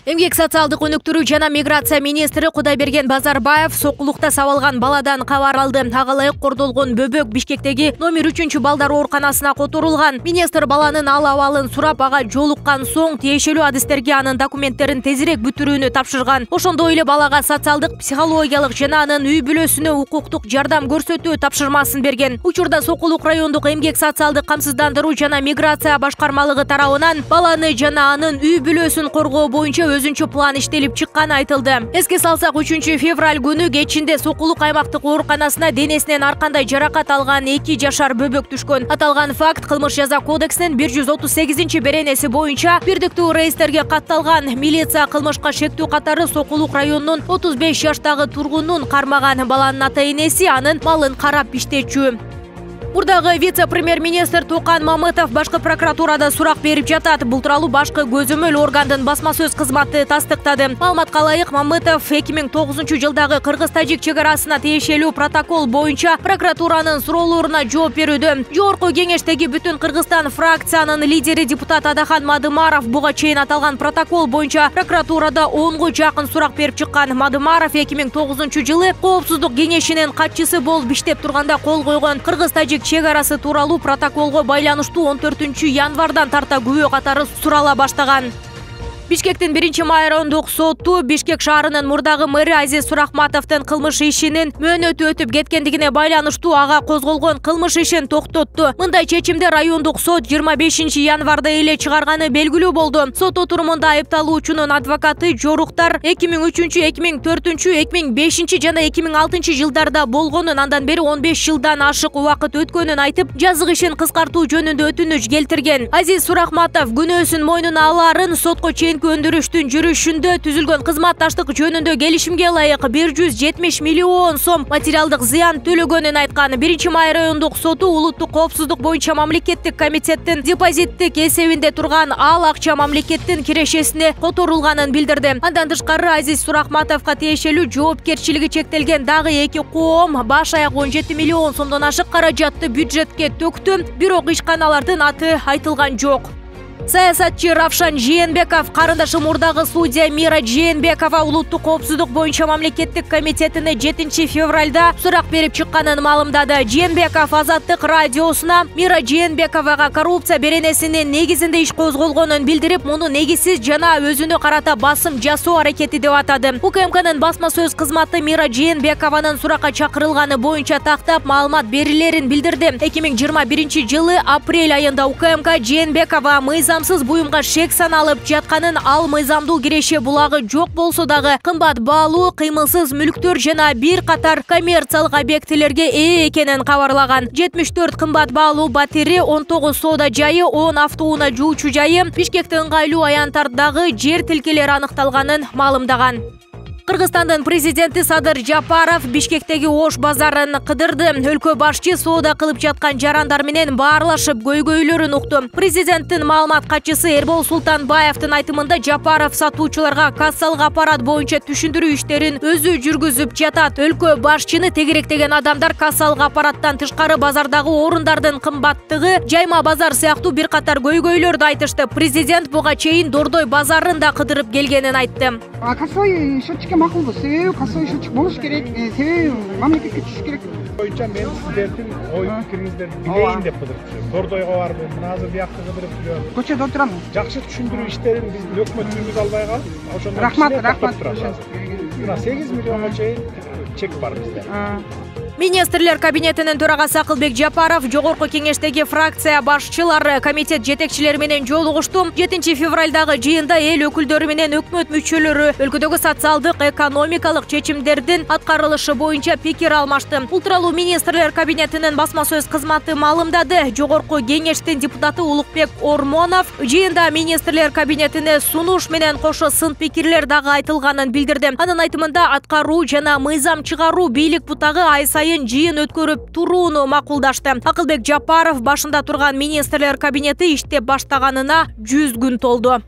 Эмгек социалдык өнүктүрүү жана миграция министри Кудайберген Базарбаев сокулукта сабалган баладан кабар алды. Ага ылайык кордолгон бөбөк Бишкектеги номер 3 балдар ооруканасына которулган. Министр баланын ал абалын сурап, ага жолуккан соң тиешелүү адистерге анын документтерин тезирээк бүтүрүүнү тапшырган. Ошондой эле балага социалдык, психологиялык жана анын үй бүлөсүнө укуктук жардам көрсөтүү тапшырмасын берген. Учурда Сокулук райондук эмгек социалдык камсыздандыруу жана миграция башкармалыгы тарабынан баланы жана анын үй бүлөсүн коргоо боюнча өзүнчө план иштелип чыкканы айтылды. Эске салсак, 3 февраль күнү кечинде Сокулук аймактык ооруканасына денесинен ар кандай жаракат алган 2 жашар бөбөк түшкөн. Аталган факт кылмыш жаза кодексинин 138 беренеси боюнча бирдиктүү рейстерге катталган. Милиция кылмышка шектүү катары Сокулук районунун 35 жаштагы тургунун кармаган. Баланын ата-энеси анын малын карап иштечү. Бурдагы вице-премьер-министр Токан Мамытов башкы прокуратурада сурак берип жатат. Бул тууралуу башкы көзөмөл органдын басма сөз кызматы тастыктады. Маалыматка ылайык, Мамытов 2009 жылдагы кыргыз-тажик чек арасына тиешелүү протокол боюнча прокуратуранын суроолоруна жооп берүүдө. Жогорку кеңештеги Бүтүн Кыргызстан фракциянын лидери депутат Адахан Мадымаров буга чейин аталган протокол боюнча прокуратурада 10га жакын сурак берип чыккан. Мадымаров 2009 жылы Коопсуздук кеңешинин катчысы болуп иштеп турганда кол койгон кыргыз-тажик чек арасы тууралуу протоколго байланыштуу 14 январдан тарта күбө катары сурала баштаган. Бишкектин 1-май райондук соту Бишкек шаарынын мурдагы мэри Азиз Сурахматовдун кылмыш ишинин мөөнөтү өтүп кеткендигине байланыштуу ага козголгон кылмыш ишин токтотту. Мындай чечимди райондук сот 25 январда эле чыгарганы белгилүү болду. Сот отурумунда айыпталуучунун адвокаты жоруктар 2003, 2004, 2005 жана 2006 жылдарда болгонун, андан бери 15 жылдан ашык убакыт өткөнүн айтып, жазык ишин кыскартуу жөнүндө өтүнүч келтирген. Азиз Сурахматов күнөөсүн мойнуна аларын, сотко чейин өндүрүштүн жүрүшүндө түзүлгөн кызматташтык жөнүндө келишимге ылайык 170 миллион сом материалдык зыян төлөгөнүн айткан. 1-май райондук соту улуттук коопсуздук боюнча мамлекеттик комитеттин депозиттик эсебинде турган ал акча мамлекеттин кирешесине которулганын билдирди. Андан тышкары Азиз Сурахматовго тиешелүү жоопкерчилиги чектелген дагы 2 коом баш аяк 17 миллион сомдон ашык каражатты бюджетке төктү, бирок ишканалардын аты айтылган жок. Саясатчы Равшан Жээнбеков, карындашы мурдагы судья Мира Жээнбекова улуттук коопсуздук боюнча мамлекеттик комитетине 7 февралда сурак берип чыкканын маалымдады. Жээнбеков Азаттык радиосуна Мира Жээнбековага коррупция беренесинин негизинде иш козголгонун билдирип, муну негизсиз жана өзүнө карата басым жасоо аракети деп атады. УКМКнын басма сөз кызматы Мира Жээнбекованын суракка чакырылганы боюнча тактап маалымат берилерин билдирди. 2021 жылы апрель айында УКМК Жээнбекова мыйзамсыз буюмга шек саналып жатканын, ал мыйзамдуу киреше булагы жок болсо дагы кымбат баалуу кыймылсыз мүлктөр жана бир катар коммерциялык объектилерге ээ экенин кабарлаган. 74 кымбат баалуу батири, 19 соода жайы, 10 автоунаа жуучу жайы, Бишкекте ыңгайлуу аянтардагы жер тилкелери аныкталганын маалымдаган. Кыргызстандын президенти Садыр Жапаров Бишкектеги Ош базарын кыдырды. Өлкө башчы соода кылып жаткан жарандар менен баарлашып көйгөйлөрүн укту. Президенттин маалымат катчысы Эрбол Султанбаевдин айтымында Жапаров сатуучуларга кассалык аппарат боюнча түшүндүрүү иштерин өзү жүргүзүп жатат. Өлкө башчыны тегеректеген адамдар кассалык аппараттан тышкары базардагы орундардын кымбаттыгы, жайма базар сыяктуу бир катар көйгөйлөрдү айтышты. Президент буга чейин Дордой базарын да кыдырып келгенин айтты. Кассовый счетчикке макулбуз. Себеби кассовый счетчик болуш керек, себеби мамлекетке түшүш керек. Боюнча мен сиздердин ой пикириңиздерди билейин деп кыдырып. Дордойго бардым, азыр биякка кыдырып жүрөм. Көчөдө отурам. Жакшы түшүндүрүү иштерин биздин өкмөт жүргүзө албай калып, ошондон рахмат. 8 миллионго чейин чек бар бизде. Министрлер кабинетинин төрагасы Акылбек Жапаров жогорку кеңештеги фракция башчылары, комитет жетекчилери менен жолугушту. 7 февралдагы жыйында эл өкүлдөрү менен өкмөт мүчөлөрү өлкөдөгү социалдык, экономикалык чечимдердин аткарылышы боюнча пикир алмашты. Бул тууралуу министрлер кабинетинин басма сөз кызматы маалымдады. Жогорку кеңештин депутаты Улукбек Ормонов жыйында министрлер кабинетине сунуш менен кошо сын пикирлер дагы айтылганын билдирди. Анын айтымында аткаруу жана мыйзам чыгаруу бийлик бутагы ай сайын жыйын өткөрүп турууну макулдашты. Акылбек Жапаров башында турган министрлер кабинети иштеп баштаганына 100 күн толду.